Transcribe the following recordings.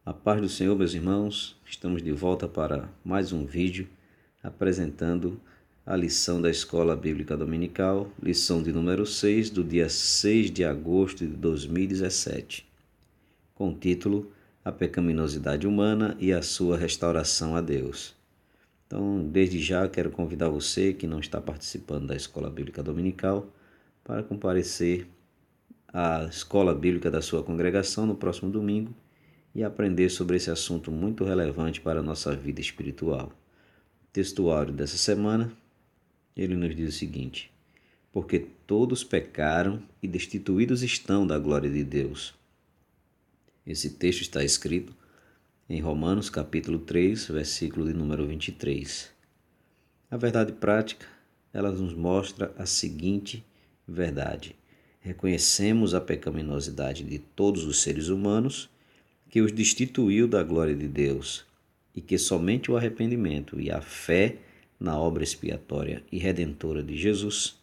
A paz do Senhor, meus irmãos, estamos de volta para mais um vídeo apresentando a lição da Escola Bíblica Dominical, lição de número 6, do dia 6 de agosto de 2017, com o título A Pecaminosidade Humana e a Sua Restauração a Deus. Então, desde já, quero convidar você que não está participando da Escola Bíblica Dominical para comparecer à Escola Bíblica da sua congregação no próximo domingo e aprender sobre esse assunto muito relevante para a nossa vida espiritual. O textuário dessa semana, ele nos diz o seguinte: porque todos pecaram e destituídos estão da glória de Deus. Esse texto está escrito em Romanos capítulo 3, versículo de número 23. A verdade prática, ela nos mostra a seguinte verdade: reconhecemos a pecaminosidade de todos os seres humanos, que os destituiu da glória de Deus, e que somente o arrependimento e a fé na obra expiatória e redentora de Jesus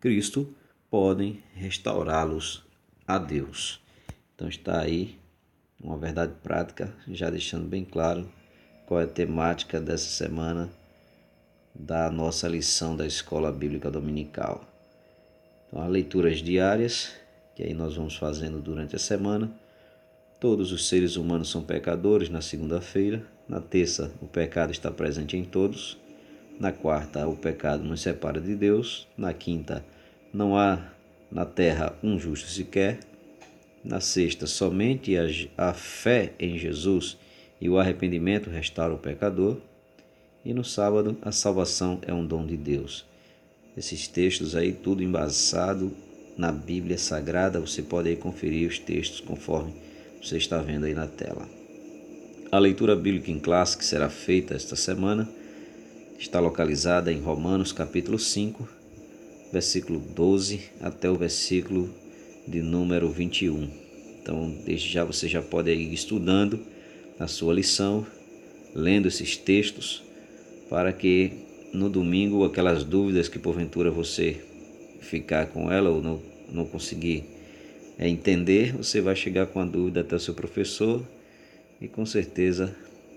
Cristo podem restaurá-los a Deus. Então está aí uma verdade prática, já deixando bem claro qual é a temática dessa semana da nossa lição da Escola Bíblica Dominical. Então, as leituras diárias, que aí nós vamos fazendo durante a semana. Todos os seres humanos são pecadores na segunda-feira. Na terça, o pecado está presente em todos. Na quarta, o pecado nos separa de Deus. Na quinta, não há na terra um justo sequer. Na sexta, somente a fé em Jesus e o arrependimento restauram o pecador. E no sábado, a salvação é um dom de Deus. Esses textos aí, tudo embasado na Bíblia Sagrada. Você pode aí conferir os textos conforme você está vendo aí na tela. A leitura bíblica em classe que será feita esta semana está localizada em Romanos capítulo 5, versículo 12 até o versículo de número 21. Então, desde já você já pode ir estudando a sua lição, lendo esses textos, para que no domingo aquelas dúvidas que porventura você ficar com ela ou não conseguir entender, você vai chegar com a dúvida até o seu professor e com certeza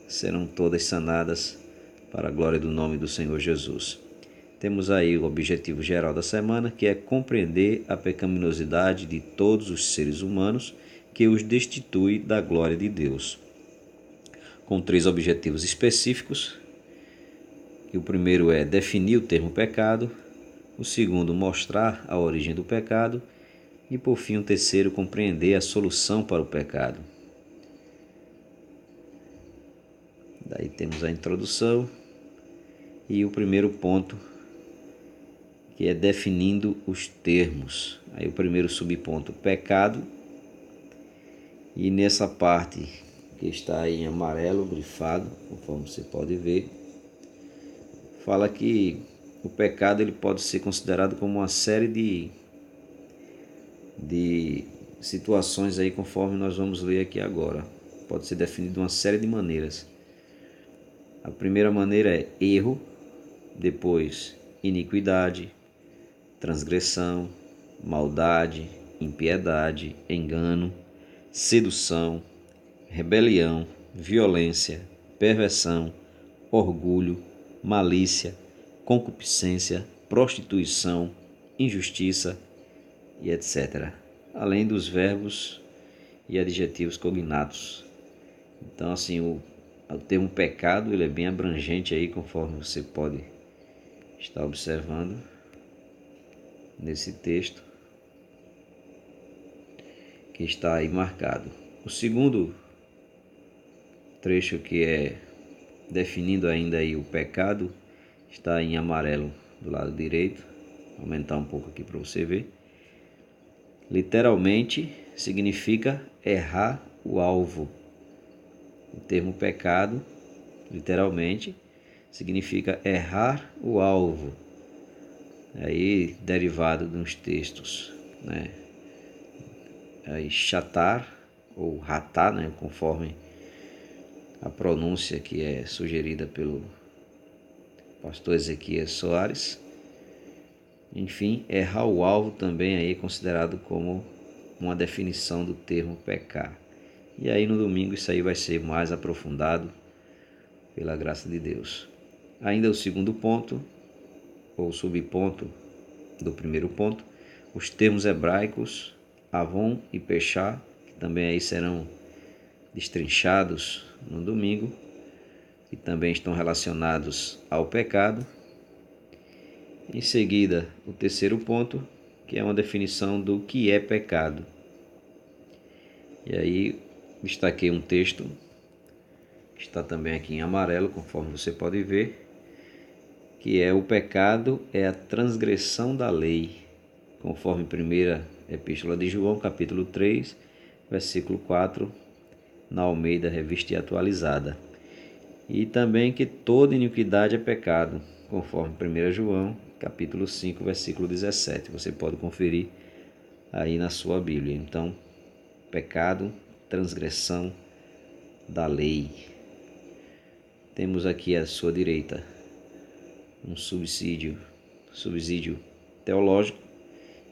serão todas sanadas para a glória do nome do Senhor Jesus. Temos aí o objetivo geral da semana, que é compreender a pecaminosidade de todos os seres humanos que os destitui da glória de Deus, com 3 objetivos específicos. E o primeiro é definir o termo pecado, o segundo, mostrar a origem do pecado, e por fim o terceiro, compreender a solução para o pecado. Daí temos a introdução e o primeiro ponto, que é definindo os termos. Aí o primeiro subponto, pecado, e nessa parte que está aí em amarelo grifado, conforme você pode ver, fala que o pecado ele pode ser considerado como uma série de situações aí, conforme nós vamos ler aqui agora. Pode ser definido de uma série de maneiras. A primeira maneira é erro, depois iniquidade, transgressão, maldade, impiedade, engano, sedução, rebelião, violência, perversão, orgulho, malícia, concupiscência, prostituição, injustiça e etc. Além dos verbos e adjetivos cognatos. Então, assim, o termo pecado ele é bem abrangente aí, conforme você pode estar observando nesse texto que está aí marcado. O segundo trecho, que é definindo ainda aí o pecado, está em amarelo do lado direito. Vou aumentar um pouco aqui para você ver. Literalmente significa errar o alvo. O termo pecado, literalmente, significa errar o alvo. Aí, derivado de uns textos, né? Aí, chatar ou ratar, né? Conforme a pronúncia que é sugerida pelo pastor Ezequias Soares. Enfim, errar o alvo também aí é considerado como uma definição do termo pecar. E aí no domingo isso aí vai ser mais aprofundado pela graça de Deus. Ainda o segundo ponto, ou subponto do primeiro ponto, os termos hebraicos Avon e Peshá, que também aí serão destrinchados no domingo, e também estão relacionados ao pecado. Em seguida, o terceiro ponto, que é uma definição do que é pecado. E aí destaquei um texto que está também aqui em amarelo, conforme você pode ver, que é: o pecado é a transgressão da lei, conforme 1ª Epístola de João, capítulo 3, versículo 4, na Almeida Revista e Atualizada. E também que toda iniquidade é pecado, conforme 1 João, capítulo 5, versículo 17. Você pode conferir aí na sua Bíblia. Então, pecado, transgressão da lei. Temos aqui à sua direita um subsídio teológico,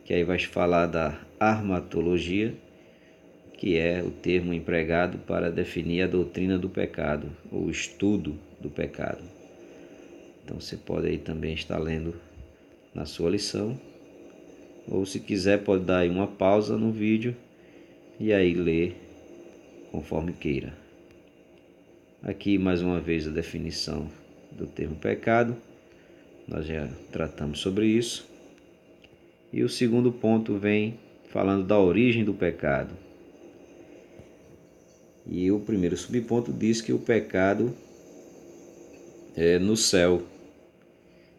que aí vai falar da armatologia, que é o termo empregado para definir a doutrina do pecado, ou o estudo do pecado. Então você pode aí também estar lendo na sua lição, ou se quiser pode dar aí uma pausa no vídeo e aí ler conforme queira. Aqui mais uma vez a definição do termo pecado, nós já tratamos sobre isso. E o segundo ponto vem falando da origem do pecado. E o primeiro subponto diz que o pecado é no céu.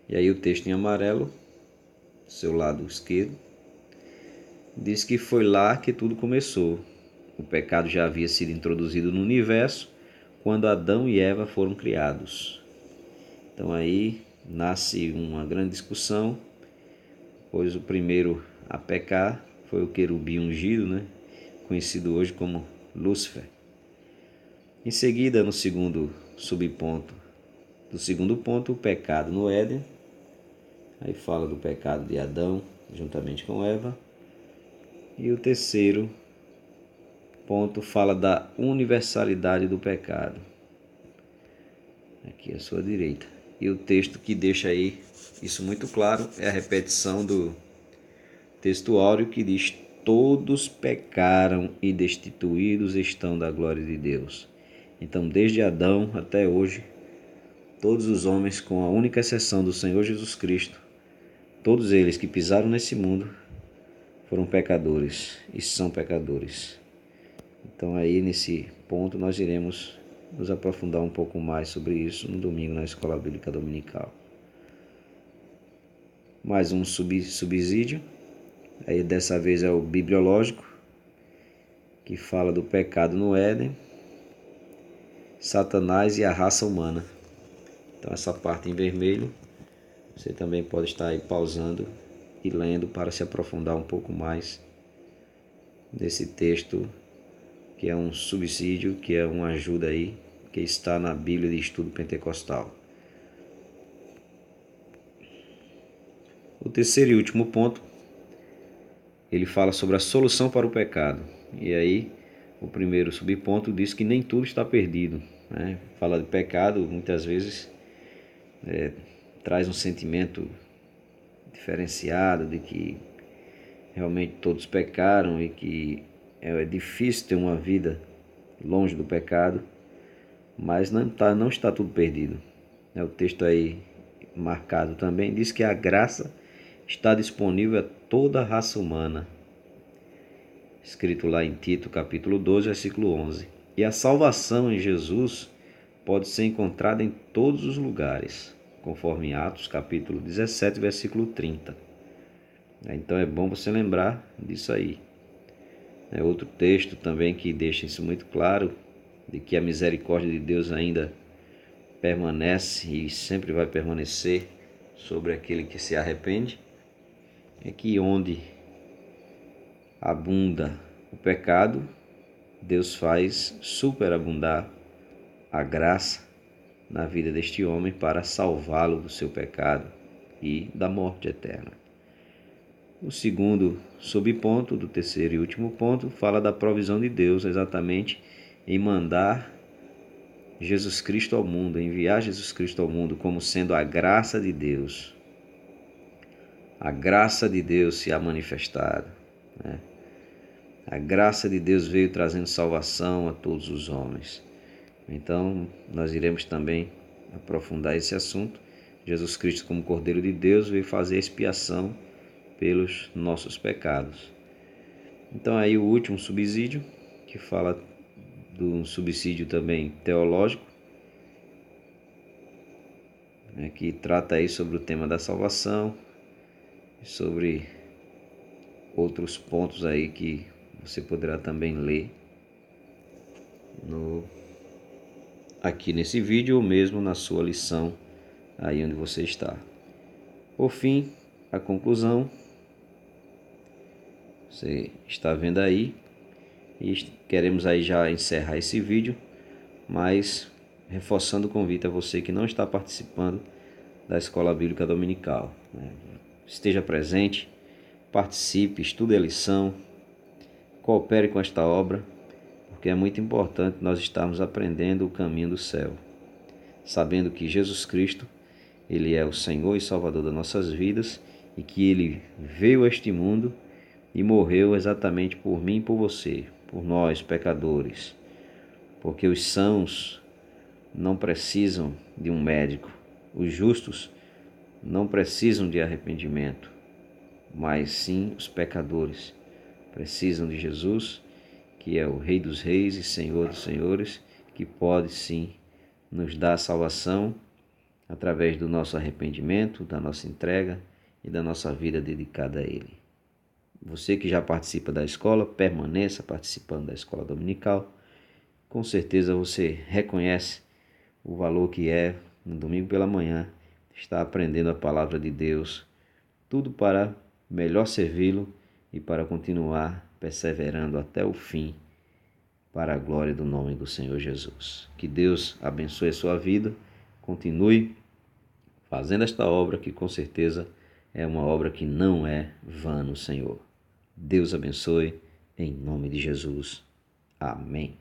E aí o texto em amarelo, do seu lado esquerdo, diz que foi lá que tudo começou. O pecado já havia sido introduzido no universo quando Adão e Eva foram criados. Então aí nasce uma grande discussão, pois o primeiro a pecar foi o querubim ungido, conhecido hoje como Lúcifer. Em seguida, no segundo subponto do segundo ponto, o pecado no Éden. Aí fala do pecado de Adão juntamente com Eva. E o terceiro ponto fala da universalidade do pecado. Aqui à sua direita. E o texto que deixa aí isso muito claro é a repetição do texto áureo que diz: todos pecaram e destituídos estão da glória de Deus. Então, desde Adão até hoje, todos os homens, com a única exceção do Senhor Jesus Cristo, todos eles que pisaram nesse mundo, foram pecadores e são pecadores. Então aí nesse ponto nós iremos nos aprofundar um pouco mais sobre isso no domingo na Escola Bíblica Dominical. Mais um subsídio, aí dessa vez é o bibliológico, que fala do pecado no Éden, Satanás e a raça humana. Então essa parte em vermelho, você também pode estar aí pausando e lendo para se aprofundar um pouco mais nesse texto, que é um subsídio, que é uma ajuda aí, que está na Bíblia de Estudo Pentecostal. O terceiro e último ponto, ele fala sobre a solução para o pecado. E aí, o primeiro subponto diz que nem tudo está perdido. Fala de pecado, muitas vezes traz um sentimento diferenciado de que realmente todos pecaram e que é difícil ter uma vida longe do pecado, mas não está tudo perdido. O texto aí marcado também diz que a graça está disponível a toda a raça humana, escrito lá em Tito, capítulo 12, versículo 11. E a salvação em Jesus pode ser encontrada em todos os lugares, conforme em Atos, capítulo 17, versículo 30. Então é bom você lembrar disso aí. Outro texto também que deixa isso muito claro, de que a misericórdia de Deus ainda permanece e sempre vai permanecer sobre aquele que se arrepende, é que onde abunda o pecado, Deus faz superabundar a graça na vida deste homem para salvá-lo do seu pecado e da morte eterna. O segundo subponto do terceiro e último ponto fala da provisão de Deus, exatamente em mandar Jesus Cristo ao mundo, enviar Jesus Cristo ao mundo como sendo a graça de Deus. A graça de Deus se há manifestado, né? A graça de Deus veio trazendo salvação a todos os homens. Então, nós iremos também aprofundar esse assunto. Jesus Cristo, como Cordeiro de Deus, veio fazer expiação pelos nossos pecados. Então, aí o último subsídio, que fala do subsídio também teológico, né, que trata aí sobre o tema da salvação, sobre outros pontos aí que você poderá também ler aqui nesse vídeo ou mesmo na sua lição aí onde você está. Por fim, a conclusão, você está vendo aí, e queremos aí já encerrar esse vídeo, mas reforçando o convite a você que não está participando da Escola Bíblica Dominical, né? Esteja presente, participe, estude a lição, coopere com esta obra, porque é muito importante nós estarmos aprendendo o caminho do céu, sabendo que Jesus Cristo, Ele é o Senhor e Salvador das nossas vidas e que Ele veio a este mundo e morreu exatamente por mim e por você, por nós, pecadores, porque os sãos não precisam de um médico, os justos não precisam de arrependimento, mas sim os pecadores precisam de Jesus, que é o Rei dos Reis e Senhor dos Senhores, que pode sim nos dar salvação através do nosso arrependimento, da nossa entrega e da nossa vida dedicada a Ele. Você que já participa da escola, permaneça participando da escola dominical. Com certeza você reconhece o valor que é, no domingo pela manhã, estar aprendendo a palavra de Deus, tudo para melhor servi-lo e para continuar perseverando até o fim, para a glória do nome do Senhor Jesus. Que Deus abençoe a sua vida, continue fazendo esta obra que com certeza é uma obra que não é vã no Senhor. Deus abençoe, em nome de Jesus. Amém.